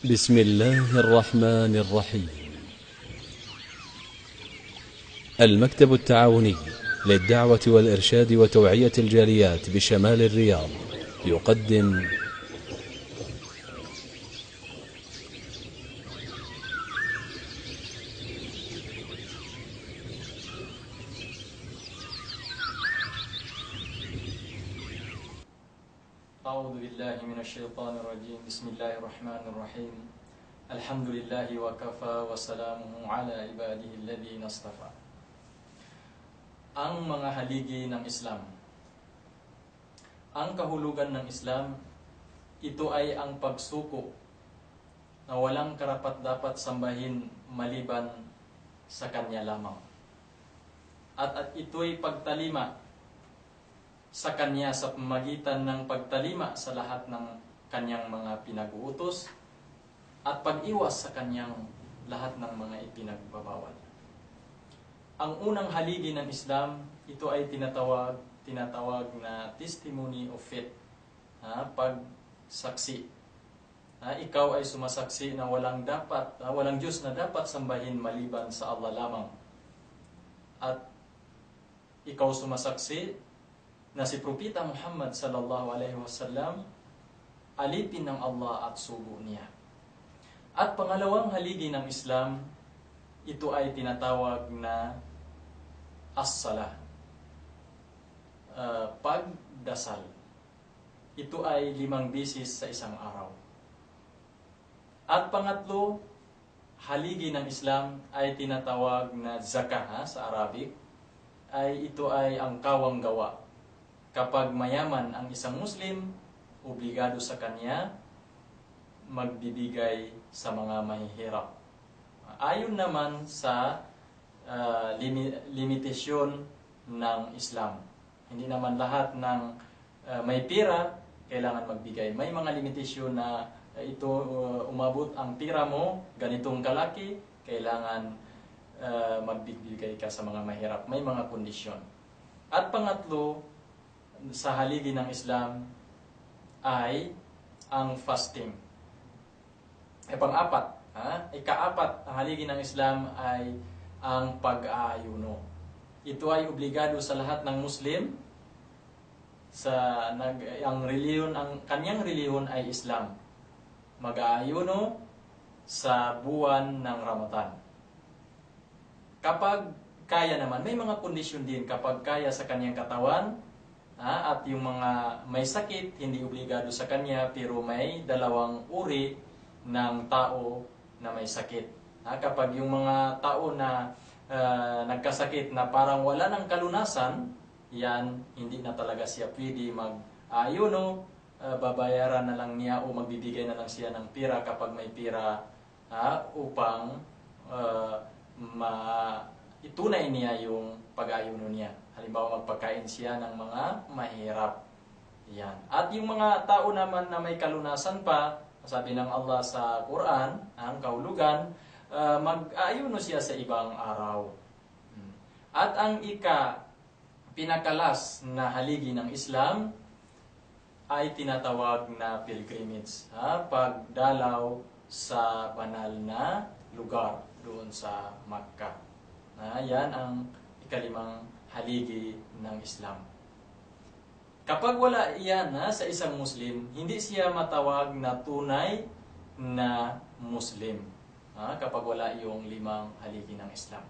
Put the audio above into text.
بسم الله الرحمن الرحيم. المكتب التعاوني للدعوة والإرشاد وتوعية الجاليات بشمال الرياض يقدم أعوذ بالله من الشيطان الرجيم. بسم الله الرحمن الرحيم. الحمد لله وكفى وسلامه على عباده الذين اصطفى. Ang mga haligi ng Islam. Ang kahulugan ng Islam, ito ay ang pagsuko na walang karapat-dapat sambahin maliban sa Kanya lamang. At ito'y pagtalima sa Kanya sa pamagitan ng pagtalima sa lahat ng Kanyang mga pinag-uutos at pag-iwas sa Kanyang lahat ng mga ipinagbabawal. Ang unang haligi ng Islam, ito ay tinatawag na testimony of faith, pagsaksi. Ikaw ay sumasaksi na walang Diyos na dapat sambahin maliban sa Allah lamang. At ikaw sumasaksi na si Propeta Muhammad sallallahu alaihi wasallam alipin ng Allah at sugo niya. At pangalawang haligi ng Islam, ito ay tinatawag na as-salah, pagdasal. Ito ay 5 beses sa isang araw. At pangatlo, haligi ng Islam ay tinatawag na zakah sa Arabic. Ito ay ang kawang gawa. Kapag mayaman ang isang Muslim, obligado sa kanya magbibigay sa mga mahihirap. Ayon naman sa limitasyon ng Islam. Hindi naman lahat ng may pira kailangan magbigay. May mga limitasyon na ito umabot ang pira mo, ganitong kalaki, kailangan magbibigay ka sa mga mahirap. May mga kondisyon. At pangatlo, sa haligi ng Islam ay ang fasting. Pang-apat, ika-apat, ang haligi ng Islam ay ang pag-aayuno. Ito ay obligado sa lahat ng Muslim. Ang kanyang reliyon ay Islam. Mag-aayuno sa buwan ng Ramadan. Kapag kaya naman, may mga kondisyon din kapag kaya sa kanyang katawan, at yung mga may sakit, hindi obligado sa kanya, pero may 2 uri ng tao na may sakit. Kapag yung mga tao na nagkasakit na parang wala ng kalunasan, yan, hindi na talaga siya pwede mag-ayuno, babayaran na lang niya o magbibigay na lang siya ng pira kapag may pira, upang itunay niya yung pag-ayuno niya. Halimbawa, magpakain siya ng mga mahirap. Yan. At yung mga tao naman na may kalunasan pa, sabi ng Allah sa Quran, ang kahulugan, mag-ayuno siya sa ibang araw. At ang pinakalas na haligi ng Islam ay tinatawag na pilgrimage. Pagdalaw sa banal na lugar doon sa Makkah. Yan ang ika-5 haligi ng Islam. Kapag wala iyan sa isang Muslim, hindi siya matawag na tunay na Muslim. Kapag wala yung 5 haligi ng Islam.